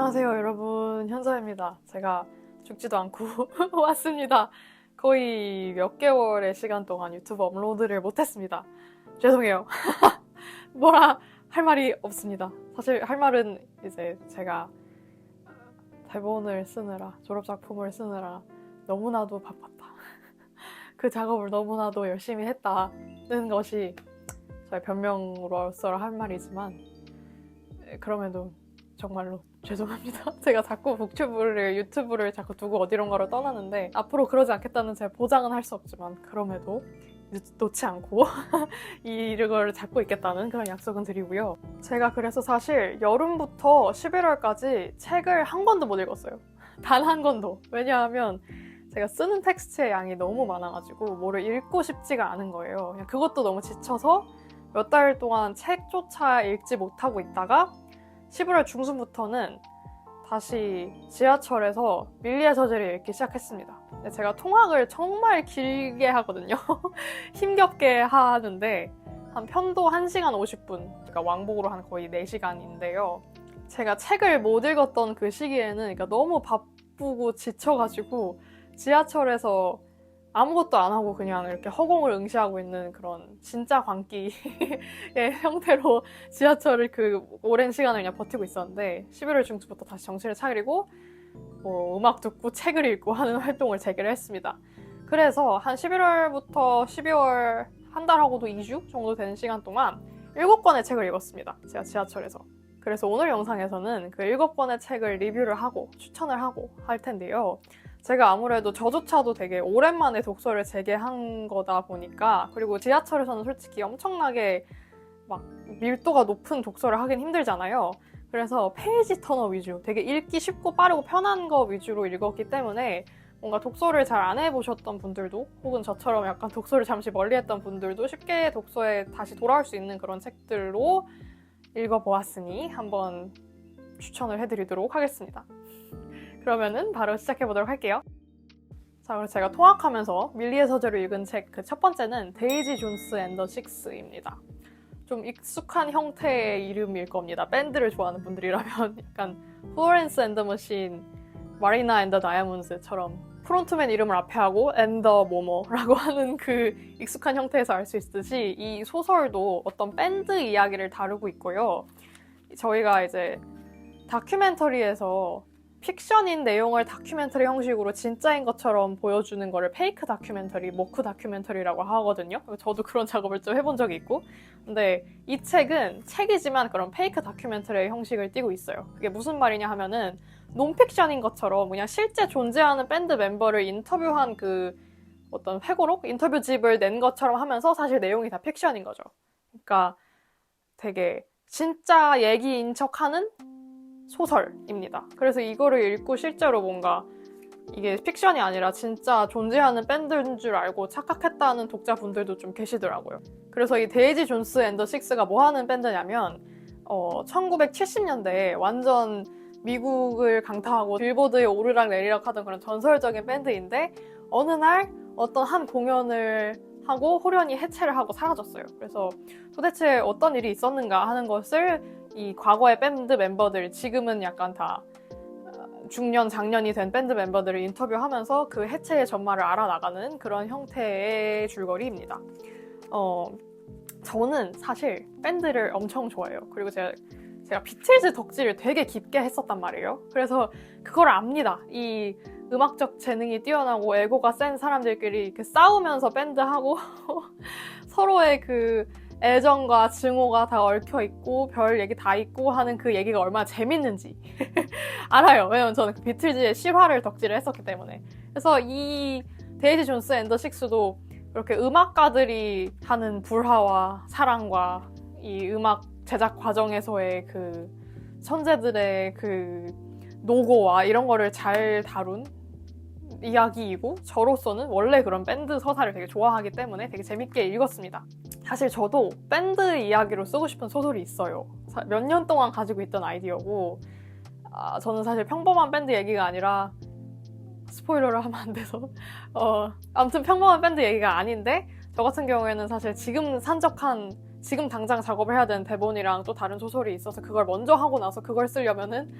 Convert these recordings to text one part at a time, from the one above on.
안녕하세요 여러분, 현서입니다. 제가 죽지도 않고 왔습니다. 거의 몇 개월의 시간 동안 유튜브 업로드를 못했습니다. 죄송해요. 뭐라 할 말이 없습니다. 사실 할 말은 이제 제가 대본을 쓰느라, 졸업작품을 쓰느라 너무나도 바빴다. 그 작업을 너무나도 열심히 했다는 것이 저의 변명으로서 할 말이지만, 그럼에도 정말로 죄송합니다. 제가 자꾸 북튜브를, 유튜브를 자꾸 두고 어디론가로 떠나는데 앞으로 그러지 않겠다는 제가 보장은 할 수 없지만, 그럼에도 놓지 않고 이걸 잡고 있겠다는 그런 약속은 드리고요. 제가 그래서 사실 여름부터 11월까지 책을 한 권도 못 읽었어요. 단 한 권도. 왜냐하면 제가 쓰는 텍스트의 양이 너무 많아가지고 뭐를 읽고 싶지가 않은 거예요. 그냥 그것도 너무 지쳐서 몇 달 동안 책조차 읽지 못하고 있다가 11월 중순부터는 다시 지하철에서 밀리의 서재를 읽기 시작했습니다. 근데 제가 통학을 정말 길게 하거든요. 힘겹게 하는데 한 편도 1시간 50분, 그러니까 왕복으로 한 거의 4시간인데요. 제가 책을 못 읽었던 그 시기에는 그러니까 너무 바쁘고 지쳐가지고 지하철에서 아무것도 안 하고 그냥 이렇게 허공을 응시하고 있는 그런 진짜 광기의 형태로 지하철을 그 오랜 시간을 그냥 버티고 있었는데, 11월 중순부터 다시 정신을 차리고 음악 듣고 책을 읽고 하는 활동을 재개를 했습니다. 그래서 한 11월부터 12월 한 달하고도 2주 정도 되는 시간 동안 7권의 책을 읽었습니다. 제가 지하철에서. 그래서 오늘 영상에서는 그 7권의 책을 리뷰를 하고 추천을 하고 할 텐데요. 제가 아무래도 저조차도 되게 오랜만에 독서를 재개한 거다 보니까, 그리고 지하철에서는 솔직히 엄청나게 막 밀도가 높은 독서를 하긴 힘들잖아요. 그래서 페이지 터너 위주, 되게 읽기 쉽고 빠르고 편한 거 위주로 읽었기 때문에 뭔가 독서를 잘 안 해보셨던 분들도, 혹은 저처럼 약간 독서를 잠시 멀리했던 분들도 쉽게 독서에 다시 돌아올 수 있는 그런 책들로 읽어보았으니 한번 추천을 해드리도록 하겠습니다. 그러면은 바로 시작해보도록 할게요. 자, 그래서 제가 통학하면서 밀리의 서재를 읽은 책 그 첫 번째는 데이지 존스 앤 더 식스입니다. 좀 익숙한 형태의 이름일 겁니다. 밴드를 좋아하는 분들이라면 약간 플로렌스 앤 더 머신, 마리나 앤 더 다이아몬드처럼 프론트맨 이름을 앞에 하고 앤 더 뭐뭐라고 하는 그 익숙한 형태에서 알 수 있듯이 이 소설도 어떤 밴드 이야기를 다루고 있고요. 저희가 이제 다큐멘터리에서 픽션인 내용을 다큐멘터리 형식으로 진짜인 것처럼 보여주는 거를 페이크 다큐멘터리, 모크 다큐멘터리라고 하거든요. 저도 그런 작업을 좀 해본 적이 있고. 근데 이 책은 책이지만 그런 페이크 다큐멘터리의 형식을 띠고 있어요. 그게 무슨 말이냐 하면은 논픽션인 것처럼 그냥 실제 존재하는 밴드 멤버를 인터뷰한 그 어떤 회고록? 인터뷰집을 낸 것처럼 하면서 사실 내용이 다 픽션인 거죠. 그러니까 되게 진짜 얘기인 척하는 소설입니다. 그래서 이거를 읽고 실제로 뭔가 이게 픽션이 아니라 진짜 존재하는 밴드인 줄 알고 착각했다는 독자분들도 좀 계시더라고요. 그래서 이 데이지 존스 앤 더 식스가 뭐 하는 밴드냐면 1970년대에 완전 미국을 강타하고 빌보드에 오르락 내리락 하던 그런 전설적인 밴드인데, 어느 날 어떤 한 공연을 하고 호련히 해체를 하고 사라졌어요. 그래서 도대체 어떤 일이 있었는가 하는 것을 이 과거의 밴드 멤버들, 지금은 약간 다 중년, 장년이 된 밴드 멤버들을 인터뷰하면서 그 해체의 전말을 알아나가는 그런 형태의 줄거리입니다. 저는 사실 밴드를 엄청 좋아해요. 그리고 제가 비틀즈 덕질을 되게 깊게 했었단 말이에요. 그래서 그걸 압니다. 이 음악적 재능이 뛰어나고 에고가 센 사람들끼리 이렇게 싸우면서 밴드하고 서로의 그 애정과 증오가 다 얽혀있고 별 얘기 다 있고 하는 그 얘기가 얼마나 재밌는지 알아요. 왜냐면 저는 그 비틀즈의 실화를 덕질을 했었기 때문에. 그래서 이 데이지 존스 앤 더 식스도 이렇게 음악가들이 하는 불화와 사랑과 이 음악 제작 과정에서의 그 천재들의 그 노고와 이런 거를 잘 다룬 이야기이고, 저로서는 원래 그런 밴드 서사를 되게 좋아하기 때문에 되게 재밌게 읽었습니다. 사실 저도 밴드 이야기로 쓰고 싶은 소설이 있어요. 몇 년 동안 가지고 있던 아이디어고, 저는 사실 평범한 밴드 얘기가 아니라, 스포일러를 하면 안 돼서 아무튼 평범한 밴드 얘기가 아닌데, 저 같은 경우에는 사실 지금 당장 작업을 해야 되는 대본이랑 또 다른 소설이 있어서 그걸 먼저 하고 나서 그걸 쓰려면은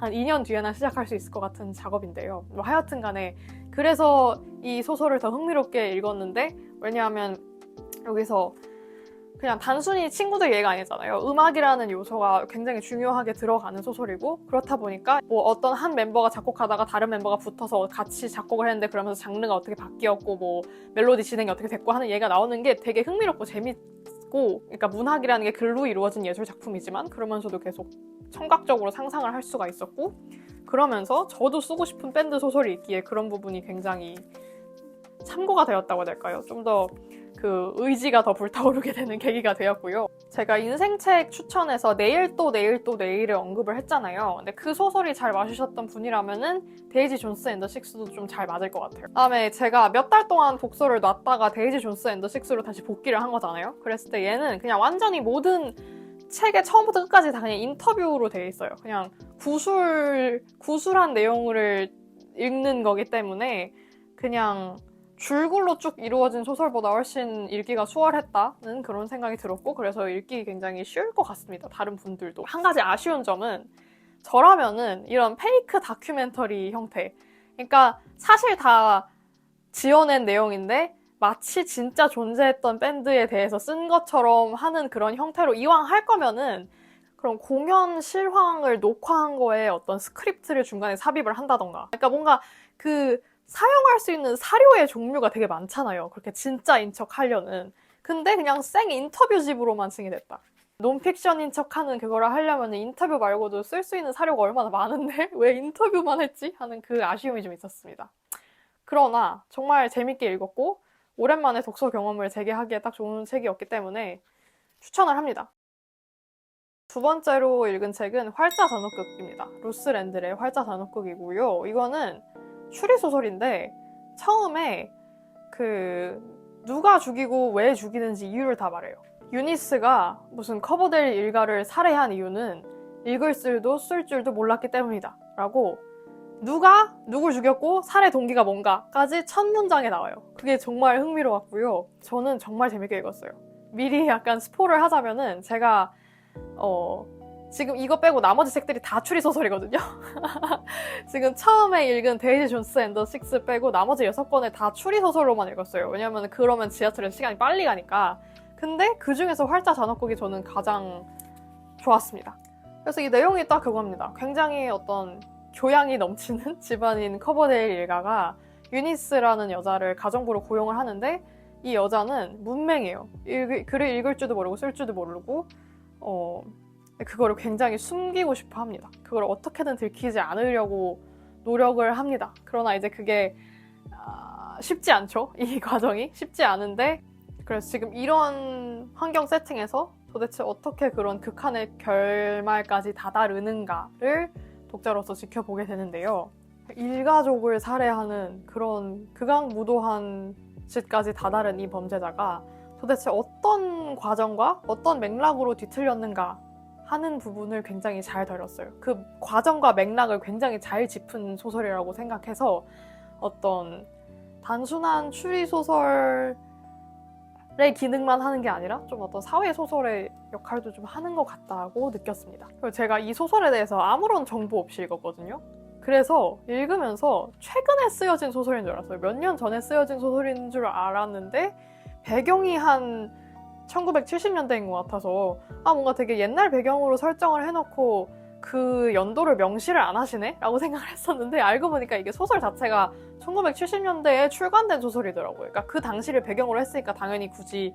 한 2년 뒤에나 시작할 수 있을 것 같은 작업인데요. 뭐 하여튼 간에 그래서 이 소설을 더 흥미롭게 읽었는데, 왜냐하면 여기서 그냥 단순히 친구들 얘기가 아니잖아요. 음악이라는 요소가 굉장히 중요하게 들어가는 소설이고, 그렇다 보니까 뭐 어떤 한 멤버가 작곡하다가 다른 멤버가 붙어서 같이 작곡을 했는데 그러면서 장르가 어떻게 바뀌었고 뭐 멜로디 진행이 어떻게 됐고 하는 얘기가 나오는 게 되게 흥미롭고 재밌고, 그러니까 문학이라는 게 글로 이루어진 예술 작품이지만 그러면서도 계속 청각적으로 상상을 할 수가 있었고, 그러면서 저도 쓰고 싶은 밴드 소설이 있기에 그런 부분이 굉장히 참고가 되었다고 해야 될까요? 좀 더 그 의지가 더 불타오르게 되는 계기가 되었고요. 제가 인생책 추천에서 내일 또 내일 또 내일을 언급을 했잖아요. 근데 그 소설이 잘 맞으셨던 분이라면은 데이지 존스 앤 더 식스도 좀 잘 맞을 것 같아요. 그다음에 제가 몇 달 동안 독서를 놨다가 데이지 존스 앤 더 식스로 다시 복귀를 한 거잖아요. 그랬을 때 얘는 그냥 완전히 모든 책의 처음부터 끝까지 다 그냥 인터뷰로 되어 있어요. 그냥 구술한 내용을 읽는 거기 때문에 그냥 줄글로 쭉 이루어진 소설보다 훨씬 읽기가 수월했다는 그런 생각이 들었고, 그래서 읽기 굉장히 쉬울 것 같습니다. 다른 분들도. 한 가지 아쉬운 점은 저라면은 이런 페이크 다큐멘터리 형태, 그러니까 사실 다 지어낸 내용인데 마치 진짜 존재했던 밴드에 대해서 쓴 것처럼 하는 그런 형태로 이왕 할 거면은 그럼 공연 실황을 녹화한 거에 어떤 스크립트를 중간에 삽입을 한다던가, 그러니까 뭔가 그 사용할 수 있는 사료의 종류가 되게 많잖아요. 그렇게 진짜인 척 하려는. 근데 그냥 생 인터뷰집으로만 승인했다. 논픽션인 척하는 그거를 하려면 인터뷰 말고도 쓸 수 있는 사료가 얼마나 많은데 왜 인터뷰만 했지? 하는 그 아쉬움이 좀 있었습니다. 그러나 정말 재밌게 읽었고 오랜만에 독서 경험을 재개하기에 딱 좋은 책이었기 때문에 추천을 합니다. 두 번째로 읽은 책은 활자 잔혹극입니다. 루스 랜들의 활자 잔혹극이고요. 이거는 추리소설인데 처음에 누가 죽이고 왜 죽이는지 이유를 다 말해요. 유니스가 무슨 커버데일 일가를 살해한 이유는 읽을 줄도 쓸 줄도 몰랐기 때문이다 라고, 누가 누굴 죽였고 살해 동기가 뭔가까지 첫 문장에 나와요. 그게 정말 흥미로웠고요. 저는 정말 재밌게 읽었어요. 미리 약간 스포를 하자면은 제가 지금 이거 빼고 나머지 책들이 다 추리소설이거든요. 지금 처음에 읽은 데이지 존스 앤 더 식스 빼고 나머지 6권을 다 추리소설로만 읽었어요. 왜냐면 그러면 지하철에서 시간이 빨리 가니까. 근데 그 중에서 활자 잔혹극이 저는 가장 좋았습니다. 그래서 이 내용이 딱 그겁니다. 굉장히 어떤 교양이 넘치는 집안인 커버데일 일가가 유니스라는 여자를 가정부로 고용을 하는데, 이 여자는 문맹이에요. 글을 읽을 줄도 모르고 쓸 줄도 모르고 그거를 굉장히 숨기고 싶어 합니다. 그걸 어떻게든 들키지 않으려고 노력을 합니다. 그러나 이제 그게 쉽지 않죠. 이 과정이 쉽지 않은데, 그래서 지금 이런 환경 세팅에서 도대체 어떻게 그런 극한의 결말까지 다다르는가를 독자로서 지켜보게 되는데요. 일가족을 살해하는 그런 극악무도한 짓까지 다다른 이 범죄자가 도대체 어떤 과정과 어떤 맥락으로 뒤틀렸는가 하는 부분을 굉장히 잘 다뤘어요. 그 과정과 맥락을 굉장히 잘 짚은 소설이라고 생각해서 어떤 단순한 추리소설의 기능만 하는 게 아니라 좀 어떤 사회소설의 역할도 좀 하는 것 같다고 느꼈습니다. 그리고 제가 이 소설에 대해서 아무런 정보 없이 읽었거든요. 그래서 읽으면서 최근에 쓰여진 소설인 줄 알았어요. 몇 년 전에 쓰여진 소설인 줄 알았는데 배경이 한 1970년대인 것 같아서 뭔가 되게 옛날 배경으로 설정을 해놓고 그 연도를 명시를 안 하시네? 라고 생각을 했었는데, 알고 보니까 이게 소설 자체가 1970년대에 출간된 소설이더라고요. 그러니까 그 당시를 배경으로 했으니까 당연히 굳이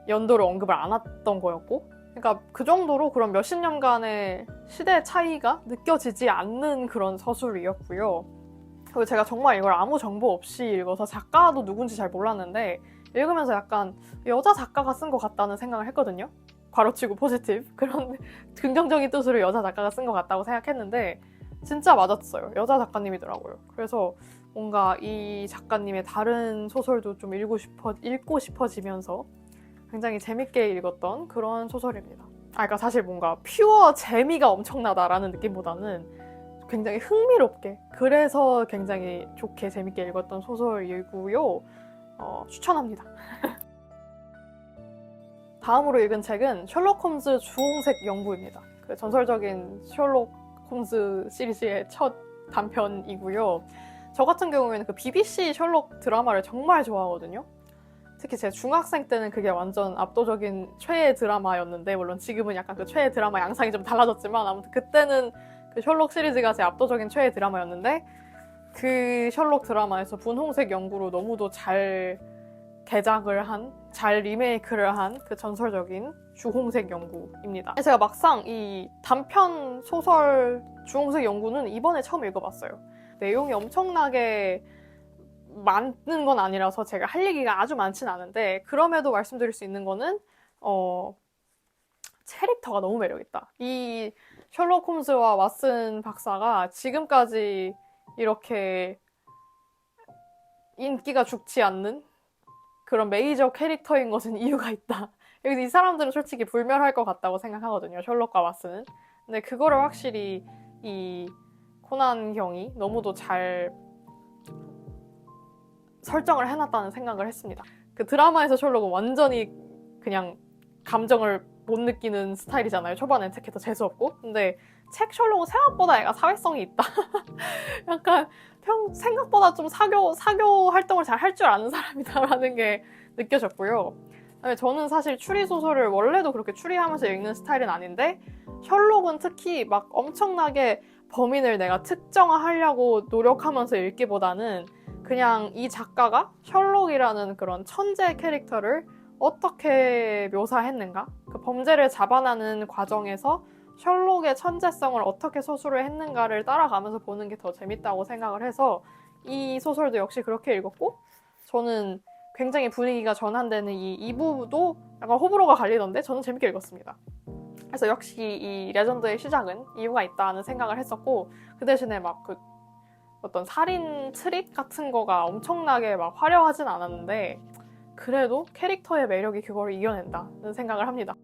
연도를 언급을 안 했던 거였고, 그러니까 그 정도로 그런 몇십 년간의 시대 차이가 느껴지지 않는 그런 서술이었고요. 그리고 제가 정말 이걸 아무 정보 없이 읽어서 작가도 누군지 잘 몰랐는데 읽으면서 약간 여자 작가가 쓴 것 같다는 생각을 했거든요. 괄호치고 포지티브. 그런 긍정적인 뜻으로 여자 작가가 쓴 것 같다고 생각했는데 진짜 맞았어요. 여자 작가님이더라고요. 그래서 뭔가 이 작가님의 다른 소설도 좀 읽고 싶어지면서 굉장히 재밌게 읽었던 그런 소설입니다. 그러니까 사실 뭔가 퓨어 재미가 엄청나다라는 느낌보다는 굉장히 흥미롭게, 그래서 굉장히 좋게 재밌게 읽었던 소설이고요. 추천합니다. 다음으로 읽은 책은 셜록 홈즈 주홍색 연구입니다. 그 전설적인 셜록 홈즈 시리즈의 첫 단편이고요. 저 같은 경우에는 그 BBC 셜록 드라마를 정말 좋아하거든요. 특히 제 중학생 때는 그게 완전 압도적인 최애 드라마였는데, 물론 지금은 약간 그 최애 드라마 양상이 좀 달라졌지만, 아무튼 그때는 그 셜록 시리즈가 제 압도적인 최애 드라마였는데, 그 셜록 드라마에서 분홍색 연구로 너무도 잘 개작을 한, 잘 리메이크를 한 그 전설적인 주홍색 연구입니다. 제가 막상 이 단편 소설 주홍색 연구는 이번에 처음 읽어봤어요. 내용이 엄청나게 많은 건 아니라서 제가 할 얘기가 아주 많진 않은데, 그럼에도 말씀드릴 수 있는 거는 캐릭터가 너무 매력있다. 이 셜록 홈즈와 왓슨 박사가 지금까지 이렇게 인기가 죽지 않는 그런 메이저 캐릭터인 것은 이유가 있다. 여기서 이 사람들은 솔직히 불멸할 것 같다고 생각하거든요, 셜록과 왓슨은. 근데 그거를 확실히 이 코난 경이 너무도 잘 설정을 해놨다는 생각을 했습니다. 그 드라마에서 셜록은 완전히 그냥 감정을 못 느끼는 스타일이잖아요. 초반엔 특히 더 재수없고. 근데 책 셜록은 생각보다 애가 사회성이 있다. 약간 생각보다 좀 사교 활동을 잘 할 줄 아는 사람이다라는 게 느껴졌고요. 그다음에 저는 사실 추리소설을 원래도 그렇게 추리하면서 읽는 스타일은 아닌데, 셜록은 특히 막 엄청나게 범인을 내가 특정하려고 노력하면서 읽기보다는 그냥 이 작가가 셜록이라는 그런 천재 캐릭터를 어떻게 묘사했는가? 그 범죄를 잡아나는 과정에서 셜록의 천재성을 어떻게 서술을 했는가를 따라가면서 보는 게 더 재밌다고 생각을 해서 이 소설도 역시 그렇게 읽었고, 저는 굉장히 분위기가 전환되는 이 2부도 약간 호불호가 갈리던데 저는 재밌게 읽었습니다. 그래서 역시 이 레전드의 시작은 이유가 있다는 생각을 했었고, 그 대신에 막 그 어떤 살인 트릭 같은 거가 엄청나게 막 화려하진 않았는데 그래도 캐릭터의 매력이 그거를 이겨낸다는 생각을 합니다.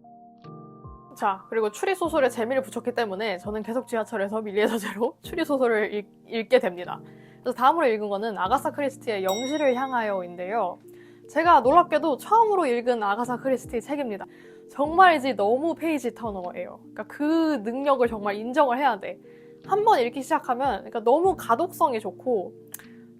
자, 그리고 추리소설에 재미를 붙였기 때문에 저는 계속 지하철에서 밀리의 저제로 추리소설을 읽게 됩니다. 그래서 다음으로 읽은 거는 아가사 크리스티의 영시를 향하여인데요. 제가 놀랍게도 처음으로 읽은 아가사 크리스티 책입니다. 정말이지 너무 페이지 터너예요. 그러니까 그 능력을 정말 인정을 해야 돼. 한번 읽기 시작하면 그러니까 너무 가독성이 좋고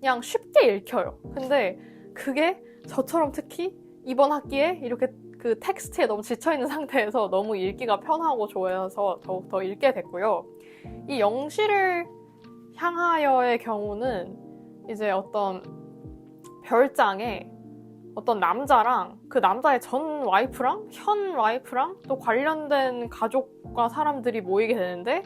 그냥 쉽게 읽혀요. 근데 그게 저처럼 특히 이번 학기에 이렇게 그 텍스트에 너무 지쳐있는 상태에서 너무 읽기가 편하고 좋아서 더욱 더 읽게 됐고요. 이 영시를 향하여의 경우는 이제 어떤 별장에 어떤 남자랑 그 남자의 전 와이프랑 현 와이프랑 또 관련된 가족과 사람들이 모이게 되는데,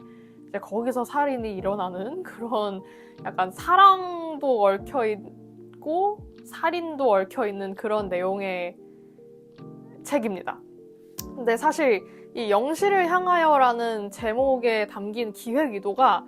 이제 거기서 살인이 일어나는 그런 약간 사랑도 얽혀있고 살인도 얽혀있는 그런 내용의 책입니다. 근데 사실 이 영시를 향하여라는 제목에 담긴 기획 의도가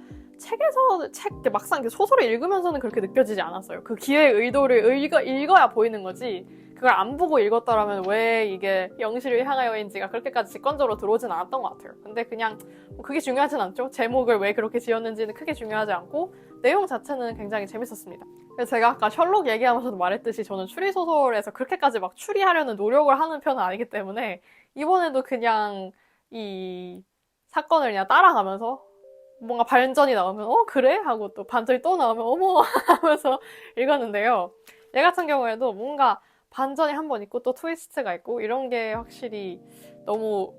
막상 소설을 읽으면서는 그렇게 느껴지지 않았어요. 그 기획 의도를 읽어야 보이는 거지, 그걸 안 보고 읽었더라면 왜 이게 영시를 향하여인지가 그렇게까지 직관적으로 들어오진 않았던 것 같아요. 근데 그냥 그게 중요하진 않죠. 제목을 왜 그렇게 지었는지는 크게 중요하지 않고 내용 자체는 굉장히 재밌었습니다. 그래서 제가 아까 셜록 얘기하면서도 말했듯이 저는 추리소설에서 그렇게까지 막 추리하려는 노력을 하는 편은 아니기 때문에 이번에도 그냥 이 사건을 그냥 따라가면서 뭔가 반전이 나오면 그래? 하고 또 반전이 또 나오면 어머 하면서 읽었는데요. 얘 같은 경우에도 뭔가 반전이 한 번 있고 또 트위스트가 있고 이런 게 확실히 너무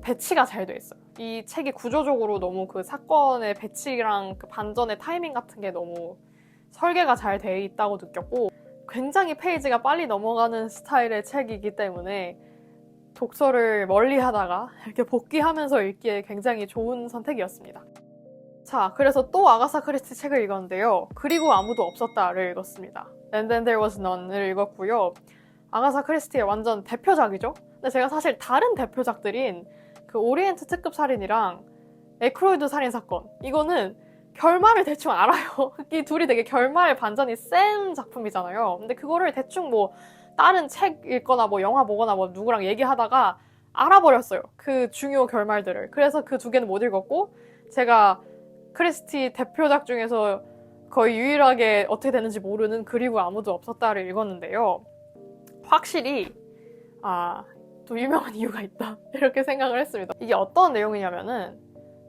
배치가 잘 돼 있어요. 이 책이 구조적으로 너무 그 사건의 배치랑 그 반전의 타이밍 같은 게 너무 설계가 잘 돼 있다고 느꼈고, 굉장히 페이지가 빨리 넘어가는 스타일의 책이기 때문에 독서를 멀리 하다가 이렇게 복귀하면서 읽기에 굉장히 좋은 선택이었습니다. 자, 그래서 또 아가사 크리스티 책을 읽었는데요. 그리고 아무도 없었다를 읽었습니다. And Then There Was None을 읽었고요. 아가사 크리스티의 완전 대표작이죠. 근데 제가 사실 다른 대표작들인 그 오리엔트 특급 살인이랑 에크로이드 살인 사건, 이거는 결말을 대충 알아요. 이 둘이 되게 결말 반전이 센 작품이잖아요. 근데 그거를 대충 뭐 다른 책 읽거나 뭐 영화 보거나 뭐 누구랑 얘기하다가 알아버렸어요. 그 중요 결말들을. 그래서 그 두 개는 못 읽었고, 제가 크리스티 대표작 중에서 거의 유일하게 어떻게 되는지 모르는 그리고 아무도 없었다를 읽었는데요. 확실히 또 유명한 이유가 있다 이렇게 생각을 했습니다. 이게 어떤 내용이냐면은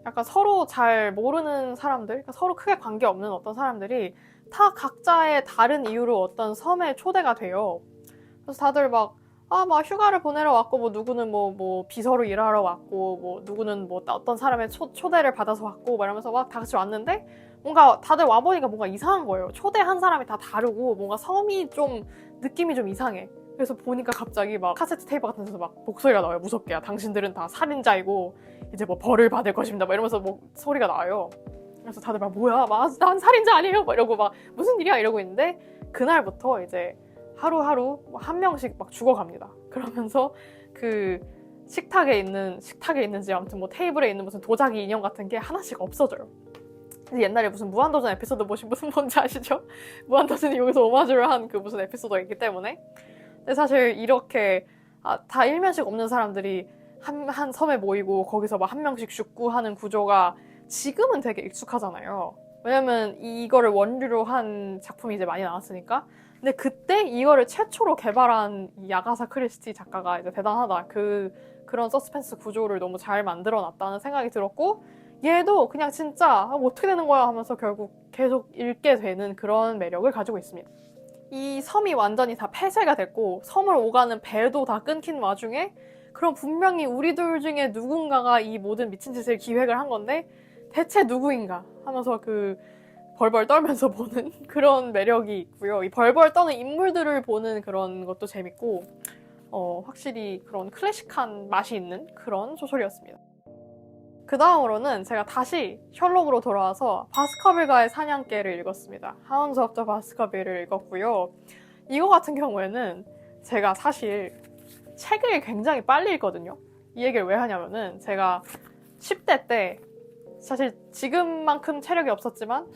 약간 서로 잘 모르는 사람들, 그러니까 서로 크게 관계없는 어떤 사람들이 다 각자의 다른 이유로 어떤 섬에 초대가 돼요. 그래서 다들 막 휴가를 보내러 왔고, 뭐, 누구는 뭐, 비서로 일하러 왔고, 뭐, 누구는 뭐, 어떤 사람의 초대를 받아서 왔고, 막 이러면서 막 다 같이 왔는데, 뭔가 다들 와보니까 뭔가 이상한 거예요. 초대한 사람이 다 다르고, 뭔가 섬이 좀, 느낌이 좀 이상해. 그래서 보니까 갑자기 막 카세트 테이프 같은 데서 막 목소리가 나와요. 무섭게. 당신들은 다 살인자이고, 이제 뭐 벌을 받을 것입니다. 막 이러면서 뭐 소리가 나와요. 그래서 다들 막, 뭐야? 난 살인자 아니에요? 막 이러고 막, 무슨 일이야? 이러고 있는데, 그날부터 이제, 하루하루 한 명씩 막 죽어갑니다. 그러면서 그 식탁에 있는지 아무튼 뭐 테이블에 있는 무슨 도자기 인형 같은 게 하나씩 없어져요. 옛날에 무슨 무한도전 에피소드 보신 무슨 뭔지 아시죠? 무한도전이 여기서 오마주를 한 그 무슨 에피소드가 있기 때문에. 근데 사실 이렇게 다 일면식 없는 사람들이 한 섬에 모이고 거기서 막 한 명씩 죽고 하는 구조가 지금은 되게 익숙하잖아요. 왜냐면 이거를 원류로 한 작품이 이제 많이 나왔으니까. 근데 그때 이거를 최초로 개발한 이 아가사 크리스티 작가가 이제 대단하다. 그런 서스펜스 구조를 너무 잘 만들어 놨다는 생각이 들었고, 얘도 그냥 진짜 뭐 어떻게 되는 거야 하면서 결국 계속 읽게 되는 그런 매력을 가지고 있습니다. 이 섬이 완전히 다 폐쇄가 됐고, 섬을 오가는 배도 다 끊긴 와중에, 그럼 분명히 우리들 중에 누군가가 이 모든 미친 짓을 기획을 한 건데, 대체 누구인가 하면서 벌벌 떨면서 보는 그런 매력이 있고요. 이 벌벌 떠는 인물들을 보는 그런 것도 재밌고, 확실히 그런 클래식한 맛이 있는 그런 소설이었습니다. 그 다음으로는 제가 다시 셜록으로 돌아와서 바스커빌과의 사냥개를 읽었습니다. 하운즈 오브 더 바스커빌을 읽었고요. 이거 같은 경우에는 제가 사실 책을 굉장히 빨리 읽거든요. 이 얘기를 왜 하냐면은 제가 10대 때 사실 지금만큼 체력이 없었지만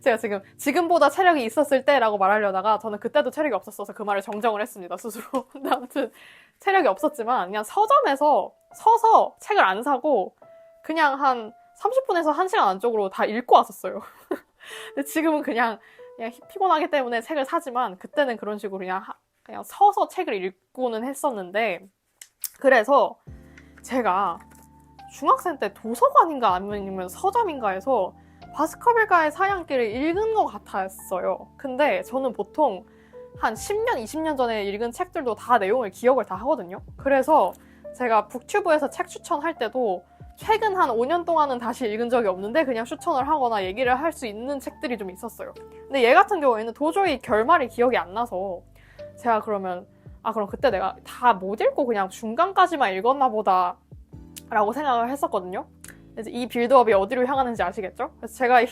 제가 지금보다 체력이 있었을 때라고 말하려다가 저는 그때도 체력이 없었어서 그 말을 정정을 했습니다, 스스로. 근데 아무튼 체력이 없었지만 그냥 서점에서 서서 책을 안 사고 그냥 한 30분에서 1시간 안쪽으로 다 읽고 왔었어요. 근데 지금은 그냥 피곤하기 때문에 책을 사지만 그때는 그런 식으로 그냥 서서 책을 읽고는 했었는데, 그래서 제가 중학생 때 도서관인가 아니면 서점인가에서 바스커빌과의 사냥개를 읽은 것 같았어요. 근데 저는 보통 한 10년, 20년 전에 읽은 책들도 다 내용을 기억을 다 하거든요. 그래서 제가 북튜브에서 책 추천할 때도 최근 한 5년 동안은 다시 읽은 적이 없는데 그냥 추천을 하거나 얘기를 할 수 있는 책들이 좀 있었어요. 근데 얘 같은 경우에는 도저히 결말이 기억이 안 나서 제가 그럼 그때 내가 다 못 읽고 그냥 중간까지만 읽었나 보다 라고 생각을 했었거든요. 그래서 이 빌드업이 어디로 향하는지 아시겠죠? 그래서 제가 이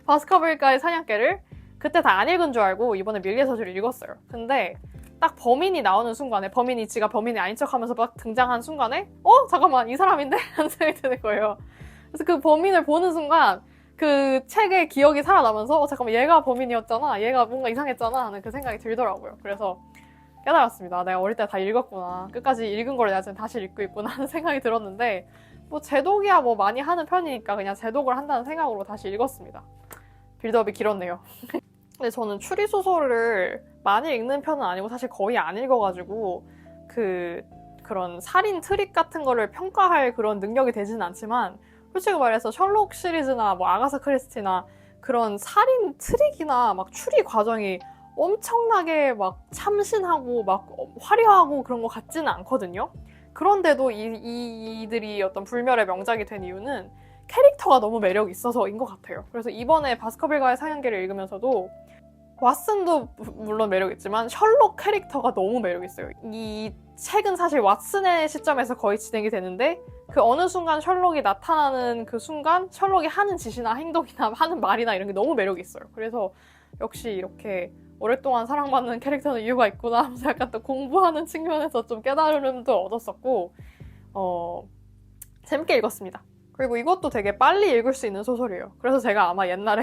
바스커빌과의 사냥개를 그때 다 안 읽은 줄 알고 이번에 밀리서지를 읽었어요. 근데 딱 범인이 나오는 순간에, 지가 범인이 아닌 척하면서 막 등장한 순간에 잠깐만, 이 사람인데? 하는 생각이 드는 거예요. 그래서 그 범인을 보는 순간 그 책의 기억이 살아나면서 잠깐만, 얘가 범인이었잖아, 얘가 뭔가 이상했잖아 하는 그 생각이 들더라고요. 그래서 깨달았습니다. 내가 어릴 때 다 읽었구나, 끝까지 읽은 걸 내가 지금 다시 읽고 있구나 하는 생각이 들었는데, 뭐 제독이야 뭐 많이 하는 편이니까 그냥 제독을 한다는 생각으로 다시 읽었습니다. 빌드업이 길었네요. 근데 저는 추리소설을 많이 읽는 편은 아니고 사실 거의 안 읽어가지고 그런 살인 트릭 같은 거를 평가할 그런 능력이 되지는 않지만, 솔직히 말해서 셜록 시리즈나 뭐 아가사 크리스티나 그런 살인 트릭이나 막 추리 과정이 엄청나게 막 참신하고 막 화려하고 그런 것 같지는 않거든요. 그런데도 이들이 어떤 불멸의 명작이 된 이유는 캐릭터가 너무 매력이 있어서인 것 같아요. 그래서 이번에 바스커빌과의 사냥개를 읽으면서도 왓슨도 물론 매력있지만 셜록 캐릭터가 너무 매력있어요. 이 책은 사실 왓슨의 시점에서 거의 진행이 되는데 그 어느 순간 셜록이 나타나는 그 순간 셜록이 하는 짓이나 행동이나 하는 말이나 이런 게 너무 매력있어요. 그래서 역시 이렇게 오랫동안 사랑받는 캐릭터는 이유가 있구나 하면서 약간 또 공부하는 측면에서 좀 깨달음도 얻었었고, 재밌게 읽었습니다. 그리고 이것도 되게 빨리 읽을 수 있는 소설이에요. 그래서 제가 아마 옛날에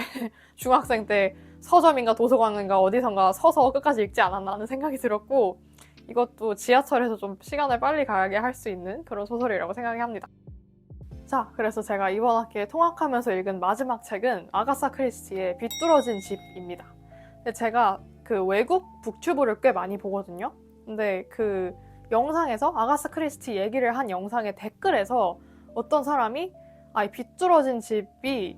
중학생 때 서점인가 도서관인가 어디선가 서서 끝까지 읽지 않았나 하는 생각이 들었고, 이것도 지하철에서 좀 시간을 빨리 가게 할 수 있는 그런 소설이라고 생각이 합니다. 자, 그래서 제가 이번 학기에 통학하면서 읽은 마지막 책은 아가사 크리스티의 비뚤어진 집입니다. 근데 제가 그 외국 북튜브를 꽤 많이 보거든요. 근데 영상에서 아가사 크리스티 얘기를 한 영상의 댓글에서 어떤 사람이 이 비뚤어진 집이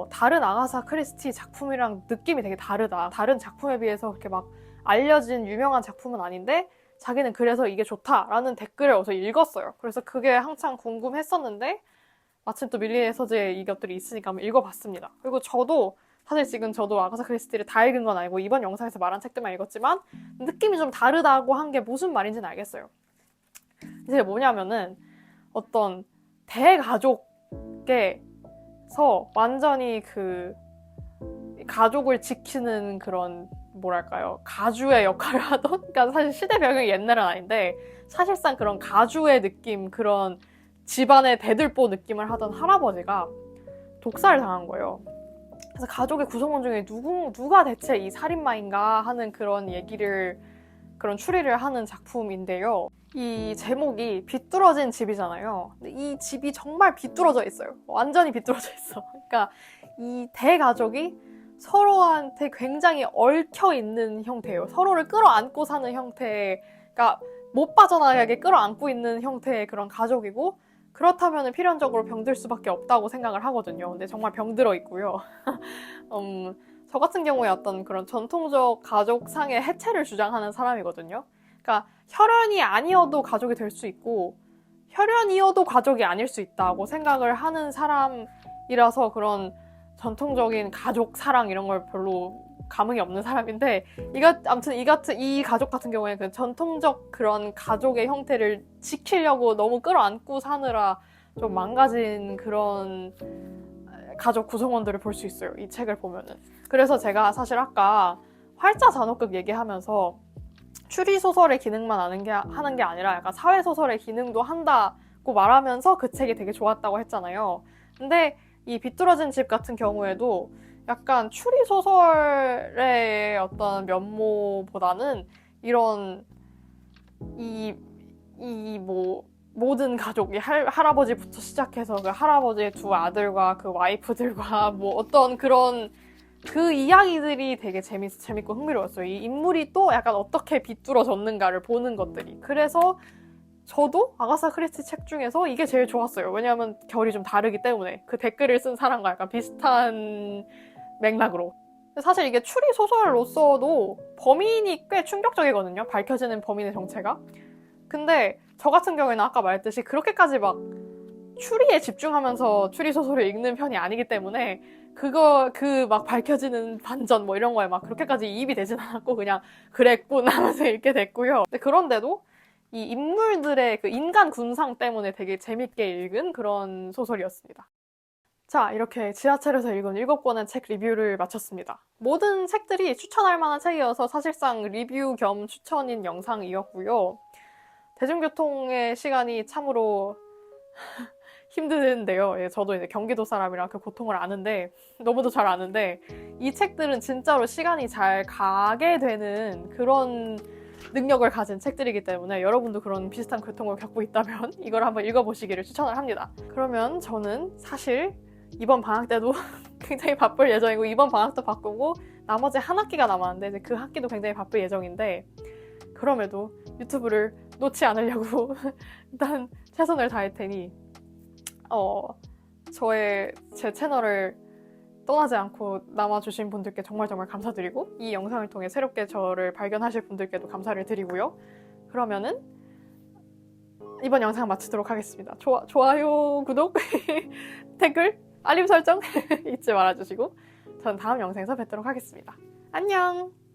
다른 아가사 크리스티 작품이랑 느낌이 되게 다르다. 다른 작품에 비해서 그렇게 막 알려진 유명한 작품은 아닌데 자기는 그래서 이게 좋다라는 댓글을 어디서 읽었어요. 그래서 그게 한창 궁금했었는데 마침 또 밀리의 서재에 이것들이 있으니까 한번 읽어봤습니다. 그리고 사실 지금 저도 아가사 크리스티를 다 읽은 건 아니고 이번 영상에서 말한 책들만 읽었지만 느낌이 좀 다르다고 한 게 무슨 말인지는 알겠어요. 이제 뭐냐면은 어떤 대가족에서 완전히 그 가족을 지키는 그런 뭐랄까요, 가주의 역할을 하던, 그러니까 사실 시대 배경이 옛날은 아닌데 사실상 그런 가주의 느낌, 그런 집안의 대들보 느낌을 하던 할아버지가 독살을 당한 거예요. 그래서 가족의 구성원 중에 누가 대체 이 살인마인가 하는 그런 그런 추리를 하는 작품인데요. 이 제목이 비뚤어진 집이잖아요. 근데 이 집이 정말 비뚤어져 있어요. 완전히 비뚤어져 있어. 그러니까 이 대가족이 서로한테 굉장히 얽혀 있는 형태예요. 서로를 끌어안고 사는 형태, 그러니까 못 빠져나가게 끌어안고 있는 형태의 그런 가족이고, 그렇다면 필연적으로 병들 수밖에 없다고 생각을 하거든요. 근데 정말 병들어 있고요. 저 같은 경우에 어떤 그런 전통적 가족상의 해체를 주장하는 사람이거든요. 그러니까 혈연이 아니어도 가족이 될 수 있고 혈연이어도 가족이 아닐 수 있다고 생각을 하는 사람이라서 그런 전통적인 가족 사랑 이런 걸 별로 감흥이 없는 사람인데, 아무튼 이 가족 같은 경우에 그 전통적 그런 가족의 형태를 지키려고 너무 끌어안고 사느라 좀 망가진 그런 가족 구성원들을 볼 수 있어요. 이 책을 보면은. 그래서 제가 사실 아까 활자 잔혹극 얘기하면서 추리소설의 기능만 하는 게 아니라 약간 사회소설의 기능도 한다고 말하면서 그 책이 되게 좋았다고 했잖아요. 근데 이 비뚤어진 집 같은 경우에도 약간 추리소설의 어떤 면모보다는 이런 모든 가족이 할아버지부터 시작해서 그 할아버지의 두 아들과 그 와이프들과 뭐 어떤 그런 그 이야기들이 되게 재밌고 흥미로웠어요. 이 인물이 또 약간 어떻게 비뚤어졌는가를 보는 것들이. 그래서 저도 아가사 크리스티 책 중에서 이게 제일 좋았어요. 왜냐하면 결이 좀 다르기 때문에. 그 댓글을 쓴 사람과 약간 비슷한 맥락으로. 사실 이게 추리 소설로서도 범인이 꽤 충격적이거든요. 밝혀지는 범인의 정체가. 근데 저 같은 경우에는 아까 말했듯이 그렇게까지 막 추리에 집중하면서 추리 소설을 읽는 편이 아니기 때문에 막 밝혀지는 반전 뭐 이런 거에 막 그렇게까지 이입이 되진 않았고 그냥 그랬군 하면서 읽게 됐고요. 근데 그런데도 이 인물들의 그 인간 군상 때문에 되게 재밌게 읽은 그런 소설이었습니다. 자, 이렇게 지하철에서 읽은 7권의 책 리뷰를 마쳤습니다. 모든 책들이 추천할 만한 책이어서 사실상 리뷰 겸 추천인 영상이었고요. 대중교통의 시간이 참으로 힘드는데요. 예, 저도 이제 경기도 사람이라 그 고통을 아는데, 너무도 잘 아는데, 이 책들은 진짜로 시간이 잘 가게 되는 그런 능력을 가진 책들이기 때문에 여러분도 그런 비슷한 고통을 겪고 있다면 이걸 한번 읽어보시기를 추천을 합니다. 그러면 저는 사실 이번 방학 때도 굉장히 바쁠 예정이고, 이번 방학도 바쁘고, 나머지 한 학기가 남았는데 이제 그 학기도 굉장히 바쁠 예정인데, 그럼에도 유튜브를 놓지 않으려고 일단 최선을 다할 테니 제 채널을 떠나지 않고 남아주신 분들께 정말 감사드리고, 이 영상을 통해 새롭게 저를 발견하실 분들께도 감사를 드리고요. 그러면은 이번 영상 마치도록 하겠습니다. 좋아요, 구독, 댓글, 알림 설정 잊지 말아주시고 저는 다음 영상에서 뵙도록 하겠습니다. 안녕!